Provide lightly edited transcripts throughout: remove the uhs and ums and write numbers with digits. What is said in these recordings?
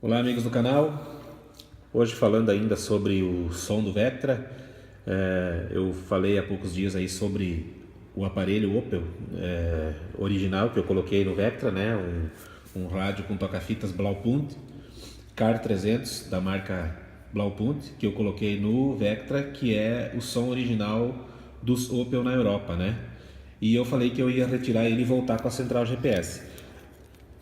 Olá amigos do canal, hoje falando ainda sobre o som do Vectra. Eu falei há poucos dias aí sobre o aparelho Opel original que eu coloquei no Vectra, né? Um rádio com toca-fitas Blaupunkt CAR 300 da marca Blaupunkt, que eu coloquei no Vectra, que é o som original dos Opel na Europa, né? E eu falei que eu ia retirar ele e voltar com a central GPS.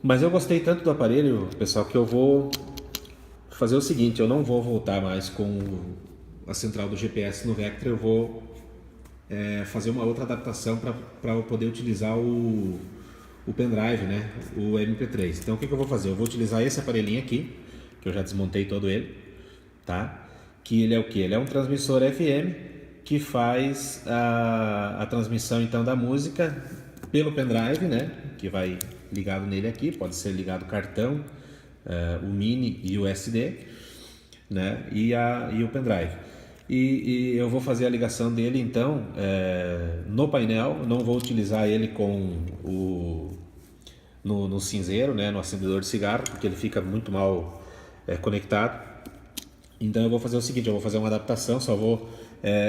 Mas eu gostei tanto do aparelho, pessoal, que eu vou fazer o seguinte: eu não vou voltar mais com a central do GPS no Vectra. Eu vou fazer uma outra adaptação para eu poder utilizar o pendrive, né, o MP3. Então o que eu vou fazer? Eu vou utilizar esse aparelhinho aqui, que eu já desmontei todo ele, tá? Que ele é o que? Ele é um transmissor FM que faz a transmissão então da música pelo pendrive, né, que vai ligado nele aqui. Pode ser ligado cartão, o mini e o SD, né, e o pendrive. E eu vou fazer a ligação dele então no painel. Não vou utilizar ele com no cinzeiro, né, no acendedor de cigarro, porque ele fica muito mal conectado. Então eu vou fazer o seguinte: eu vou fazer uma adaptação. Só vou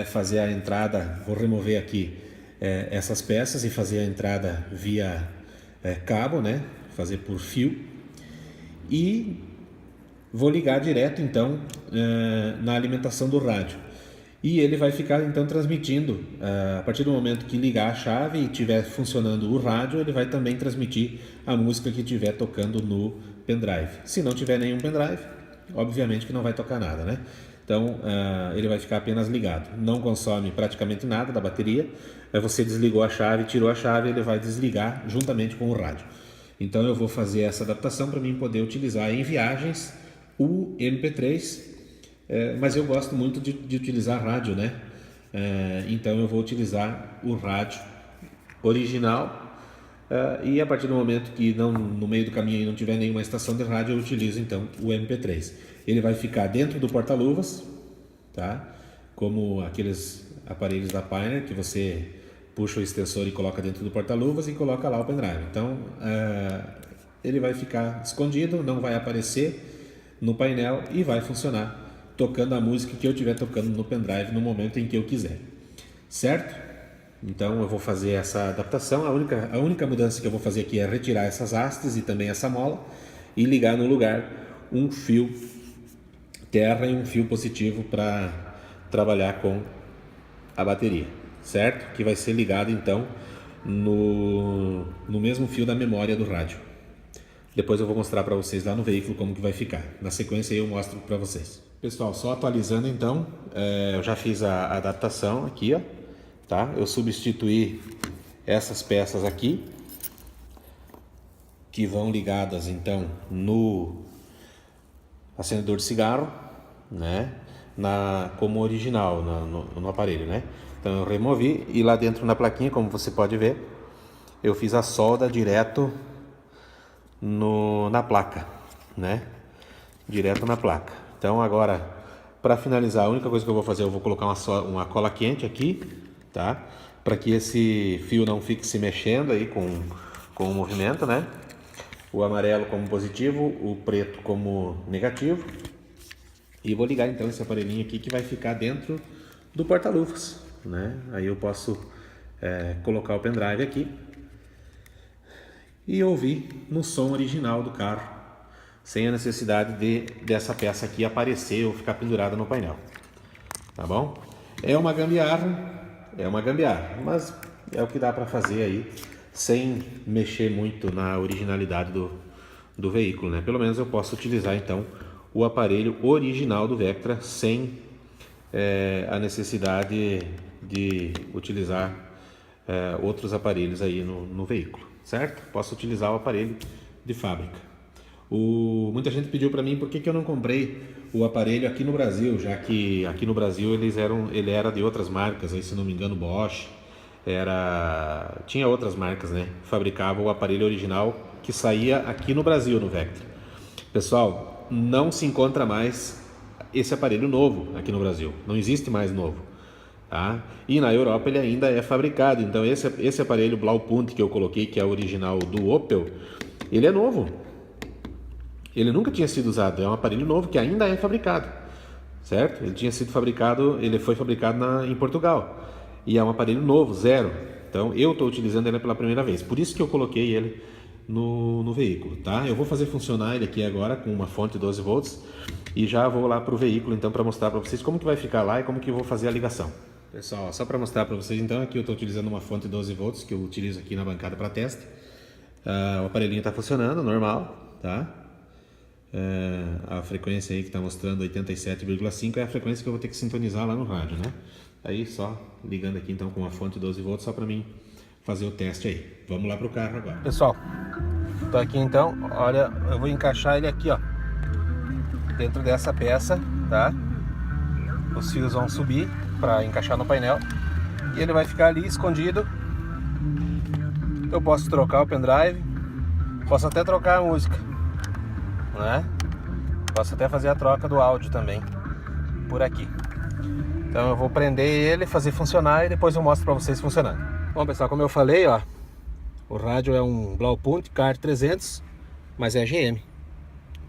fazer a entrada, vou remover aqui essas peças e fazer a entrada via cabo, né, fazer por fio, e vou ligar direto então na alimentação do rádio. E ele vai ficar então transmitindo, a partir do momento que ligar a chave e estiver funcionando o rádio, ele vai também transmitir a música que estiver tocando no pendrive. Se não tiver nenhum pendrive, obviamente que não vai tocar nada, né? Então ele vai ficar apenas ligado, não consome praticamente nada da bateria. Você desligou a chave, tirou a chave, ele vai desligar juntamente com o rádio. Então eu vou fazer essa adaptação para mim poder utilizar em viagens o MP3, mas eu gosto muito de utilizar rádio, né? Então eu vou utilizar o rádio original, e a partir do momento que no meio do caminho não tiver nenhuma estação de rádio, eu utilizo então o MP3. Ele vai ficar dentro do porta-luvas, tá? Como aqueles aparelhos da Pioneer, que você puxa o extensor e coloca dentro do porta-luvas e coloca lá o pendrive. Então ele vai ficar escondido, não vai aparecer no painel e vai funcionar tocando a música que eu estiver tocando no pendrive no momento em que eu quiser, certo? Então eu vou fazer essa adaptação. A única mudança que eu vou fazer aqui é retirar essas hastes e também essa mola e ligar no lugar um fio terra e um fio positivo para trabalhar com a bateria, certo? Que vai ser ligado então no mesmo fio da memória do rádio. Depois eu vou mostrar para vocês lá no veículo como que vai ficar. Na sequência eu mostro para vocês. Pessoal, só atualizando então, eu já fiz a adaptação aqui, ó, tá? Eu substituí essas peças aqui, que vão ligadas então no acendedor de cigarro, né? Como original no aparelho, né? Então eu removi, e lá dentro na plaquinha, como você pode ver, eu fiz a solda direto na placa, né? Direto na placa. Então agora, para finalizar, a única coisa que eu vou fazer, eu vou colocar uma cola quente aqui, tá? Para que esse fio não fique se mexendo aí com o movimento, né? O amarelo como positivo, o preto como negativo. E vou ligar então esse aparelhinho aqui, que vai ficar dentro do porta-luvas, né? Aí eu posso colocar o pendrive aqui e ouvir no som original do carro, sem a necessidade dessa peça aqui aparecer ou ficar pendurada no painel, tá bom? É uma gambiarra, mas é o que dá para fazer aí, sem mexer muito na originalidade do veículo, né? Pelo menos eu posso utilizar então o aparelho original do Vectra sem a necessidade de utilizar outros aparelhos aí no veículo, certo? Posso utilizar o aparelho de fábrica. Muita gente pediu para mim por que eu não comprei o aparelho aqui no Brasil, já que aqui no Brasil ele era de outras marcas, aí, se não me engano Bosch, tinha outras marcas, né? Fabricavam o aparelho original que saía aqui no Brasil no Vectra. Pessoal, não se encontra mais esse aparelho novo aqui no Brasil, não existe mais novo, tá? E na Europa ele ainda é fabricado. Então esse aparelho Blaupunkt que eu coloquei, que é o original do Opel, ele é novo. ele nunca tinha sido usado, é um aparelho novo que ainda é fabricado, certo? Ele tinha sido fabricado, ele foi fabricado em Portugal e é um aparelho novo, zero. Então eu estou utilizando ele pela primeira vez, por isso que eu coloquei ele no veículo, tá? Eu vou fazer funcionar ele aqui agora com uma fonte 12 volts e já vou lá para o veículo então para mostrar para vocês como que vai ficar lá e como que eu vou fazer a ligação. Pessoal, só para mostrar para vocês então, aqui eu estou utilizando uma fonte 12 volts que eu utilizo aqui na bancada para teste. O aparelhinho está funcionando normal, tá? A frequência aí que está mostrando 87,5 é a frequência que eu vou ter que sintonizar lá no rádio, né? Aí só ligando aqui então com a fonte 12 volts só para mim fazer o teste aí. Vamos lá pro carro agora. Pessoal, tô aqui então, olha, eu vou encaixar ele aqui, ó, dentro dessa peça, tá? Os fios vão subir para encaixar no painel e ele vai ficar ali escondido. Eu posso trocar o pendrive, posso até trocar a música, né? Posso até fazer a troca do áudio também por aqui. Então eu vou prender ele, fazer funcionar e depois eu mostro para vocês funcionando. Bom pessoal, como eu falei, ó, o rádio é um Blaupunkt KR300, mas é GM,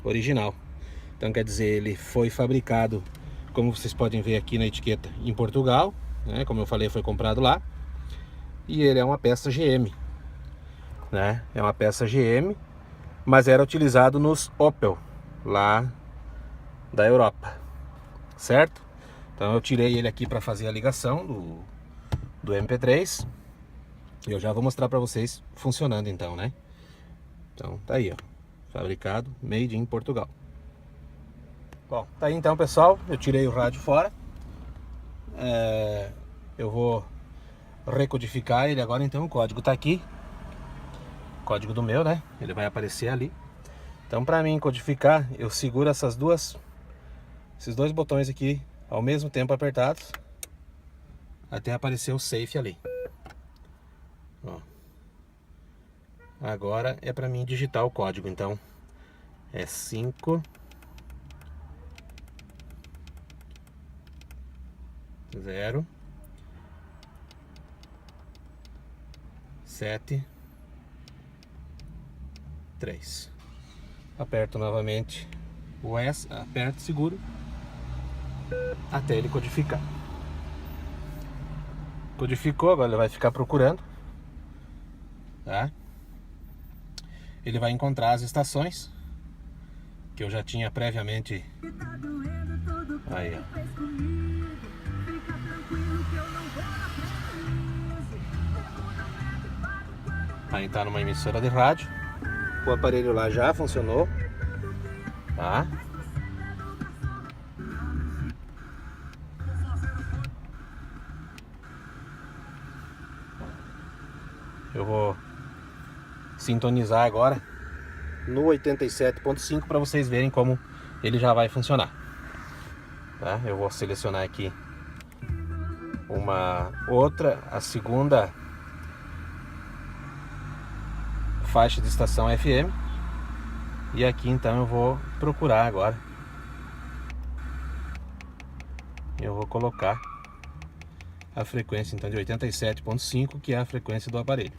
original. Então quer dizer, ele foi fabricado, como vocês podem ver aqui na etiqueta, em Portugal, né? Como eu falei, foi comprado lá. E ele é uma peça GM, né? É uma peça GM, mas era utilizado nos Opel, lá da Europa, certo? Então eu tirei ele aqui para fazer a ligação do MP3. E eu já vou mostrar para vocês funcionando então, né? Então tá aí, ó, fabricado, made in Portugal. Bom, tá aí então pessoal, eu tirei o rádio fora. Eu vou recodificar ele agora, então o código tá aqui. Código do meu, né? Ele vai aparecer ali. Então para mim codificar, eu seguro esses dois botões aqui ao mesmo tempo apertados até aparecer o safe ali. Ó. Agora é para mim digitar o código, então é 5 0 7 3. Aperto novamente o S, aperto seguro até ele codificar. Codificou, agora ele vai ficar procurando, tá? Ele vai encontrar as estações que eu já tinha previamente. Aí, ó. Aí tá numa emissora de rádio. O aparelho lá já funcionou, tá? Eu vou sintonizar agora no 87.5 para vocês verem como ele já vai funcionar, tá? Eu vou selecionar aqui a segunda faixa de estação FM e aqui então eu vou procurar agora. Eu vou colocar a frequência então de 87.5, que é a frequência do aparelho.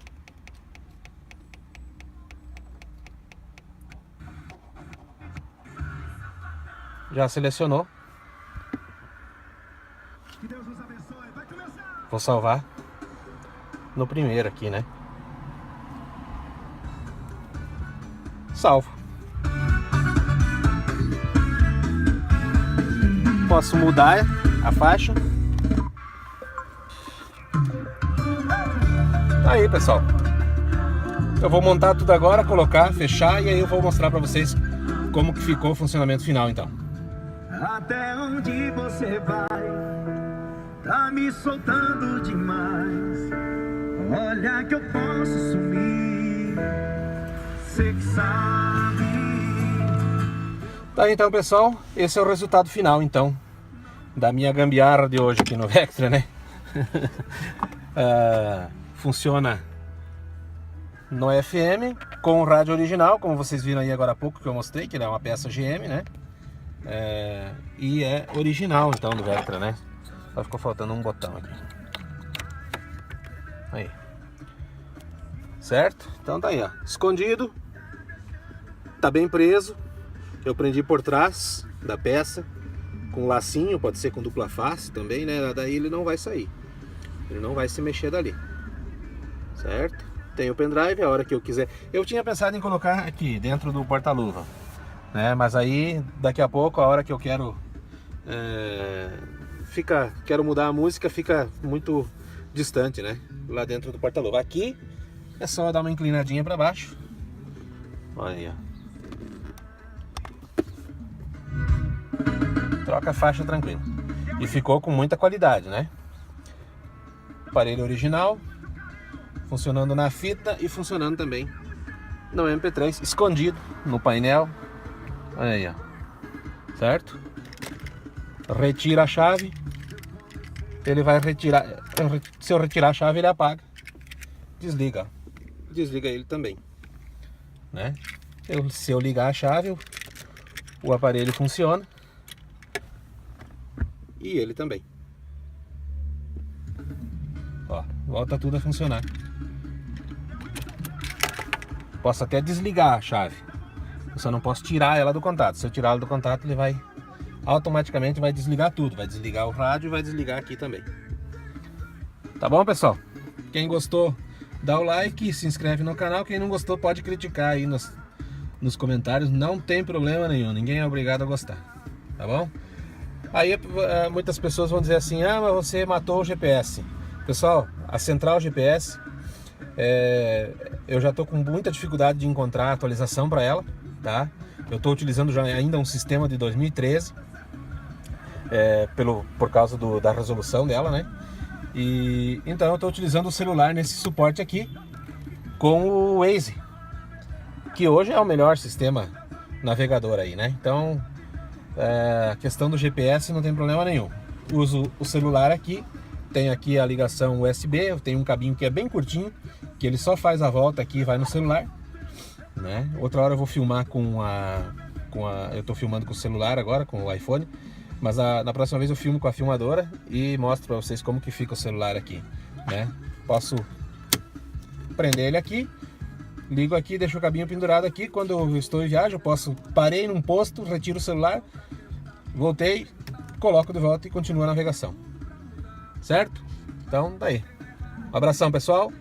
Já selecionou. Vou salvar no primeiro aqui, né? Salvo. Posso mudar a faixa. Aí, pessoal, eu vou montar tudo agora, colocar, fechar e aí eu vou mostrar para vocês como que ficou o funcionamento final, então. Até onde você vai? Tá me soltando demais. Olha que eu posso sumir. Cê que sabe. Tá, então, pessoal, esse é o resultado final, então, da minha gambiarra de hoje aqui no Vectra, né? Funciona no FM com o rádio original, como vocês viram aí agora há pouco que eu mostrei, que ele é uma peça GM, né? E é original então do Vectra, né? Só ficou faltando um botão aqui. Aí. Certo? Então tá aí, ó. Escondido. Tá bem preso. eu prendi por trás da peça com lacinho, pode ser com dupla face também, né? Daí ele não vai sair, ele não vai se mexer dali, certo? Tem o pendrive, a hora que eu quiser. Eu tinha pensado em colocar aqui dentro do porta-luva, né? Mas aí daqui a pouco, a hora que eu quero quero mudar a música, fica muito distante, né? Lá dentro do porta-luva. Aqui é só dar uma inclinadinha para baixo. Olha aí, ó. Troca a faixa tranquilo. E ficou com muita qualidade, né? Aparelho original, funcionando na fita e funcionando também no MP3, escondido no painel. Olha aí, ó. Certo? Retira a chave. Ele vai retirar. Se eu retirar a chave, ele apaga. Desliga, ó. Desliga ele também, né? Se eu ligar a chave, o aparelho funciona. E ele também. Ó, volta tudo a funcionar. Posso até desligar a chave. Eu só não posso tirar ela do contato. Se eu tirar ela do contato, ele vai automaticamente vai desligar tudo. Vai desligar o rádio e vai desligar aqui também. Tá bom, pessoal? Quem gostou, dá o like, se inscreve no canal. Quem não gostou pode criticar aí nos comentários. Não tem problema nenhum. Ninguém é obrigado a gostar. Tá bom? Aí muitas pessoas vão dizer assim: ah, mas você matou o GPS. Pessoal, a central GPS, eu já estou com muita dificuldade de encontrar atualização para ela, tá? Eu estou utilizando já ainda um sistema de 2013, por causa da resolução dela, né? E então eu estou utilizando o celular nesse suporte aqui com o Waze, que hoje é o melhor sistema navegador aí, né? Então a questão do GPS não tem problema nenhum. Uso o celular aqui, tem aqui a ligação USB, eu tenho um cabinho que é bem curtinho, que ele só faz a volta aqui e vai no celular, né? Outra hora eu vou filmar eu tô filmando com o celular agora, com o iPhone, mas na próxima vez eu filmo com a filmadora e mostro para vocês como que fica o celular aqui, né? Posso prender ele aqui, ligo aqui, deixo o cabinho pendurado aqui. Quando eu estou em viagem, eu parei num posto, retiro o celular, voltei, coloco de volta e continuo a navegação. Certo? Então, tá aí. Um abração, pessoal.